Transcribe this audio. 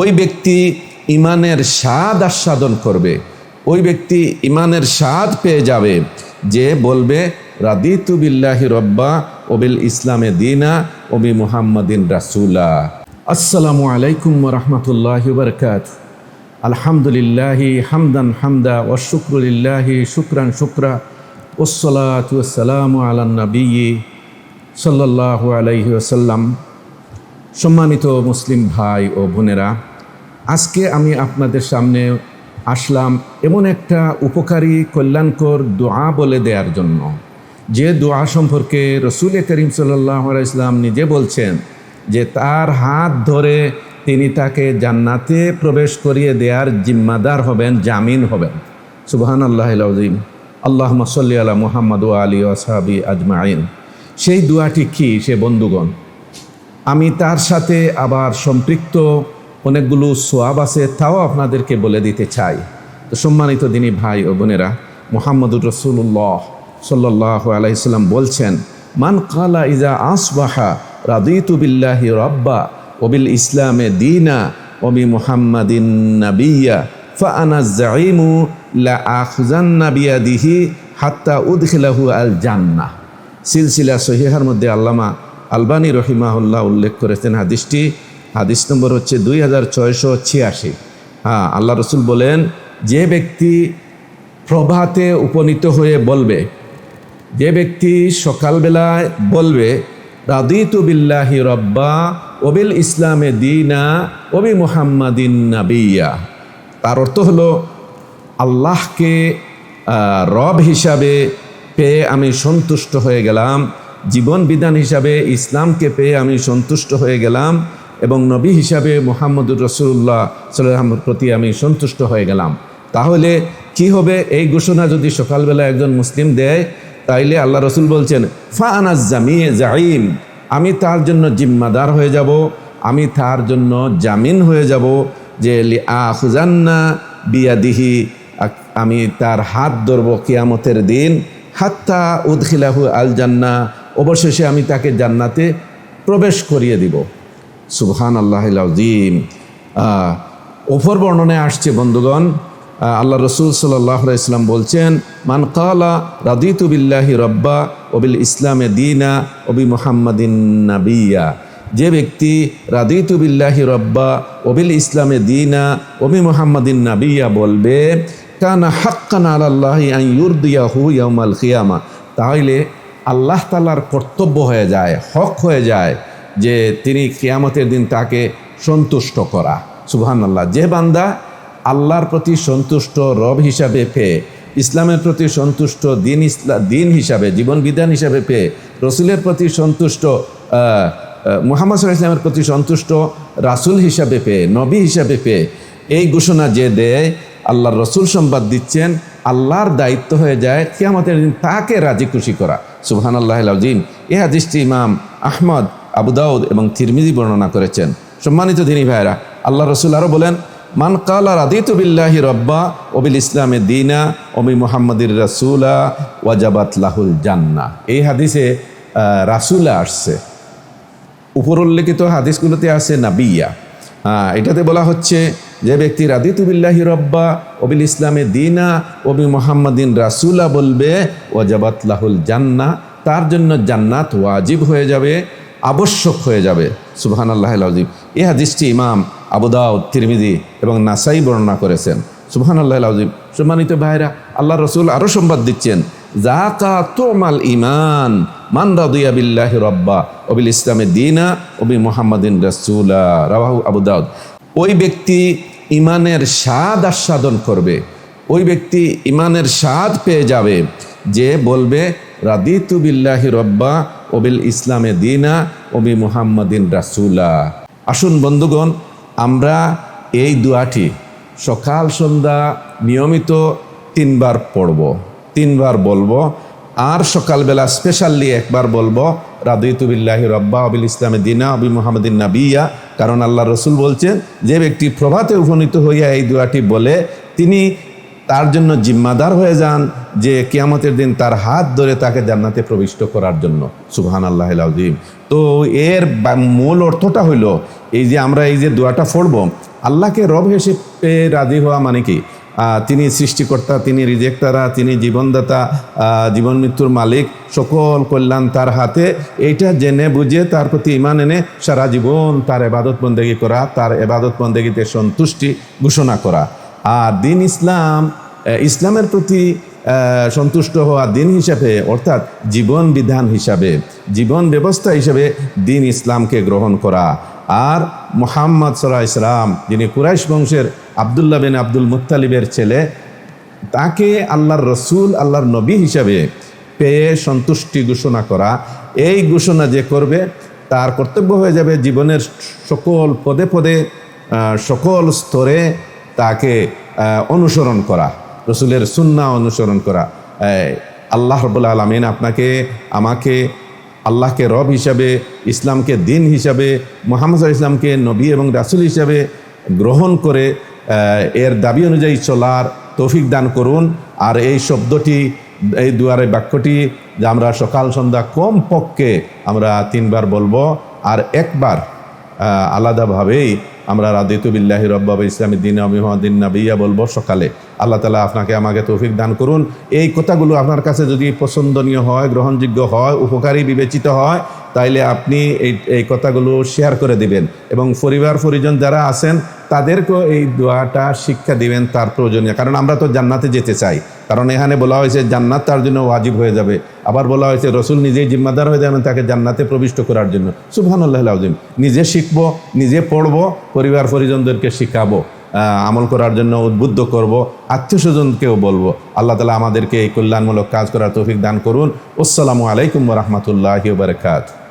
ওই ব্যক্তি ইমানের স্বাদ আস্বাদন করবে, ওই ব্যক্তি ইমানের স্বাদ পেয়ে যাবে যে বলবে রাদিতু বিল্লাহি রব্বা ও বিল ইসলামে দীনা ও বি মুহাম্মাদিন রাসূলা। আসসালামু আলাইকুম ওয়া রাহমাতুল্লাহি ওয়া বারাকাতুহু। আলহামদুলিল্লাহি হামদান হামদা ওয়া শুকরু লিল্লাহি শুকরান শুকরা ওয়াসসালাতু ওয়াসসালামু আলান নবিয়্যি সাল্লাল্লাহু আলাইহি ওয়াসাল্লাম। সম্মানিত মুসলিম ভাই ও বোনেরা, আজকে আমি আপনাদের সামনে আসলাম এমন একটা উপকারী কল্যাণকর দোয়া বলে দেওয়ার জন্য, যে দোয়া সম্পর্কে রসুল করিম সাল্লাল্লাহু আলাইহি ওয়াসাল্লাম নিজে বলছেন যে তার হাত ধরে তিনি তাকে জান্নাতে প্রবেশ করিয়ে দেওয়ার জিম্মাদার হবেন, জামিন হবেন। সুবহানাল্লাহিল আযীম। আল্লাহুম্মা সাল্লি আলা মুহাম্মাদ ওয়া আলি ওয়া আসহাবি আজমাইন। সেই দোয়াটি কি সে বন্ধুগণ, আমি তার সাথে আবার সম্পৃক্ত অনেকগুলো সোয়াব আছে, তাও আপনাদেরকে বলে দিতে চাই। তো সম্মানিত দিনী ভাই ও বোনেরা, মুহাম্মদুর রাসূলুল্লাহ সাল্লাল্লাহু আলাইহি সাল্লাম বলছেন, মান কালা ইজা আসবাহা রাদিতু বিল্লাহি রাব্বা ওয়া বিল ইসলামে দীনা ওয়া বি মুহাম্মাদিন নাবিয়্যা ফা আনা যাঈমু লা আখযান্না বিয়াদিহি হাত্তা উদখিলাহু আল জান্নাহ। সিলসিলা সহিহার মধ্যে আল্লামা আলবানী রহিমাহুল্লাহ উল্লেখ করেছেন হাদিসটি। হাদিস নম্বর হচ্ছে 2686। আল্লাহ রসুল বলেন, যে ব্যক্তি প্রভাতে উপনীত হয়ে বলবে, যে ব্যক্তি সকালবেলায় বলবে রাদিতু বিল্লাহি রব্বা ওয়া বিল ইসলামে দীনা ওয়া বি মুহাম্মাদিন নাবিয়্যা, তার অর্থ হলো আল্লাহকে রব হিসাবে পেয়ে আমি সন্তুষ্ট হয়ে গেলাম, জীবন বিধান হিসাবে ইসলামকে পেয়ে আমি সন্তুষ্ট হয়ে গেলাম, এবং নবী হিসাবে মুহাম্মদুর রাসূলুল্লাহ সাল্লাল্লাহু আলাইহি ওয়াসাল্লামের প্রতি আমি সন্তুষ্ট হয়ে গেলাম। তাহলে কি হবে? এই ঘোষণা যদি সকালবেলা একজন মুসলিম দেয়, তাইলে আল্লাহ রসুল বলছেন ফা আনা জাঈম, আমি তার জন্য জিম্মাদার হয়ে যাব, আমি তার জন্য জামিন হয়ে যাব, যে লি আখযান্না বিয়াদিহি, আমি তার হাত ধরব কিয়ামতের দিন, হাত্তা উদখিলাহু আল জান্নাহ, অবশেষে আমি তাকে জান্নাতে প্রবেশ করিয়ে দিব। সুবহানাল্লাহিল আযীম। অপর বর্ণনায় আসছে বন্ধুগণ, আল্লাহ রসুল সাল্লাল্লাহু আলাইহি ওয়াসাল্লাম বলছেন, মান কালা রাদিতু বিল্লাহি রব্বা ওয়া বিল ইসলামে দীনা ওয়া বি মুহাম্মাদিন নাবিয়্যা, যে ব্যক্তি রাদিতু বিল্লাহি রব্বা ওয়া বিল ইসলামে দীনা ওয়া বি মুহাম্মাদিন নাবিয়্যা বলবে, কানা হাক্কান আলাল্লাহি আন ইউরদিয়াহু ইয়াউমাল কিয়ামা, তাহলে আল্লাহ তাআলার কর্তব্য হয়ে যায়, হক হয়ে যায় যে তিনি কিয়ামতের দিন তাকে সন্তুষ্ট করা। সুবহানাল্লাহ। যে বান্দা আল্লাহর প্রতি সন্তুষ্ট রব হিসাবে পেয়ে, ইসলামের প্রতি সন্তুষ্ট দিন হিসাবে, জীবন বিধান হিসাবে পেয়ে, রসুলের প্রতি সন্তুষ্ট, মুহাম্মদ সাল্লাল্লাহু আলাইহি ওয়াসাল্লামের প্রতি সন্তুষ্ট রাসূল হিসাবে পেয়ে, নবী হিসাবে পেয়ে এই ঘোষণা যে দেয়, আল্লাহর রসুল সংবাদ দিচ্ছেন, আল্লাহর দায়িত্ব হয়ে যায় কিয়ামতের দিন তাকে রাজি খুশি করা। সুবহানাল্লাহিল আযীম। এই হাদিসটি ইমাম আহমদ, আবু দাউদ এবং তিরমিজি বর্ণনা করেছেন। সম্মানিত দিনী ভাইরা, আল্লাহ রসুল আরও বলেন, মান কালা রাদিতু বিল্লাহি রব্বা ওয়া বিল ইসলামে দীনা ওয়া বি মুহাম্মাদির রাসূলা ওয়াজাবাত লাহুল জান্নাহ। এই হাদিসে রাসূলা আসছে, উপর উল্লেখিত হাদিসগুলোতে আছে নাবিয়্যা। এটাতে বলা হচ্ছে, যে ব্যক্তি রাদিতু বিল্লাহি রব্বা ওয়া বিল ইসলামে দীনা ওয়া বি মুহাম্মাদিন রাসূলা বলবে, ওয়াজাবাত লাহুল জান্নাহ, তার জন্য জান্নাত ওয়াজিব হয়ে যাবে, আবশ্যক হয়ে যাবে। সুবহানাল্লাহিল আযীম। এই হাদিসটি ইমাম আবু দাউদ, তিরমিজি এবং নাসাই বর্ণনা করেছেন। সুবহানাল্লাহিল আযীম। সম্মানিত ভাইরা, আল্লাহ রসুল আরও সংবাদ দিচ্ছেন, যাকা তুমাল ঈমান মান রাদিয়া বিল্লাহি রাব্বা ওয়া বিল ইসলামে দীনা ওয়া বি মুহাম্মাদিন রাসূলা, রাওয়াহু আবু দাউদ। ওই ব্যক্তি ইমানের স্বাদ আস্বাদন করবে, ওই ব্যক্তি ইমানের স্বাদ পেয়ে যাবে যে বলবে রাদিতু বিল্লাহি রাব্বা ওয়া বিল ইসলামে দীনা ওয়া বি মুহাম্মাদিন রাসূলা। আসুন বন্ধুগণ, আমরা এই দোয়াটি সকাল সন্ধ্যা নিয়মিত 3 বার পড়ব, 3 বার বলবো, আর সকালবেলা স্পেশালি একবার বলবো রাদিতু বিল্লাহি রাব্বা ওয়া বিল ইসলামে দীনা ওয়া বি মুহাম্মাদিন নাবিয়্যা। কারণ আল্লাহ রসুল বলছেন, যে ব্যক্তি প্রভাতে উপনীত হইয়া এই দোয়াটি বলে, তিনি তার জন্য জিম্মাদার হয়ে যান যে কিয়ামতের দিন তার হাত ধরে তাকে জান্নাতে প্রবিষ্ট করার জন্য। সুবহানাল্লাহিল আযীম। তো এর মূল অর্থটা হইল এই যে আমরা এই যে দোয়াটা পড়ব, আল্লাহকে রব হিসেবে রাজি হওয়া মানে কি? তিনি সৃষ্টিকর্তা, তিনি রিজেক্টারা, তিনি জীবনদাতা, জীবন মৃত্যুর মালিক, সকল কল্যাণ তার হাতে, এইটা জেনে বুঝে তার প্রতি ঈমান এনে সারা জীবন তার ইবাদত বন্দেগী করা, তার ইবাদত বন্দেগীতে সন্তুষ্টি ঘোষণা করা। আর দিন ইসলাম, ইসলামের প্রতি সন্তুষ্ট হওয়া দিন হিসাবে, অর্থাৎ জীবন বিধান হিসাবে, জীবন ব্যবস্থা হিসাবে দিন ইসলামকে গ্রহণ করা। আর মুহাম্মদ সাল্লাল্লাহু আলাইহি ওয়াসাল্লাম, যিনি কুরাইশ বংশের আব্দুল্লাহ বিন আব্দুল মুত্তালিবের ছেলে, তাকে আল্লাহর রসুল, আল্লাহর নবী হিসাবে পেয়ে সন্তুষ্টি ঘোষণা করা। এই ঘোষণা যে করবে তার কর্তব্য হয়ে যাবে জীবনের সকল পদে পদে, সকল স্তরে তাকে অনুসরণ করা, রসুলের সুন্নাহ অনুসরণ করা। আল্লাহ রাব্বুল আলামিন আপনাকে, আমাকে আল্লাহকে রব হিসাবে, ইসলামকে দিন হিসাবে, মুহাম্মদ সাল্লাল্লাহু আলাইহি ওয়াসাল্লামকে নবী এবং রাসূল হিসাবে গ্রহণ করে এর দাবি অনুযায়ী চলার তৌফিক দান করুন। আর এই শব্দটি, এই দুয়ারে বাক্যটি যে আমরা সকাল সন্ধ্যা কম পক্ষে আমরা 3 বার বলবো, আর একবার আলাদাভাবেই আমরা রাদিতু বিল্লাহি রাব্বা ওয়া ইসলামি দীনা ওয়া মুহাম্মাদিন নাবিয়্যা বলবো সকালে। আল্লাহ তাআলা আপনাকে আমাকে তৌফিক দান করুন। এই কথাগুলো আপনার কাছে যদি পছন্দনীয় হয়, গ্রহণযোগ্য হয়, উপকারী বিবেচিত হয়, তাইলে আপনি এই কথাগুলো শেয়ার করে দিবেন এবং পরিবার পরিজন যারা আছেন তাদেরকেও এই দোয়াটা শিক্ষা দিবেন তার প্রয়োজনীয়। কারণ আমরা তো জান্নাতে যেতে চাই, কারণ এখানে বলা হয়েছে জান্নাত তার জন্য ওয়াজিব হয়ে যাবে। আবার বলা হয়েছে রসুল নিজেই জিম্মাদার হয়ে যাবেন তাকে জান্নাতে প্রবিষ্ট করার জন্য। সুবহানাল্লাহিল আযীম। নিজে শিখবো, নিজে পড়বো, পরিবার পরিজনদেরকে শিখাবো, আমল করার জন্য উদ্বুদ্ধ করব, আত্মীয় স্বজনকেও বলবো। আল্লাহ তাআলা আমাদেরকে এই কল্যাণমূলক কাজ করার তৌফিক দান করুন। আসসালামু আলাইকুম ওয়া রাহমাতুল্লাহি ওয়া বারাকাতুহু।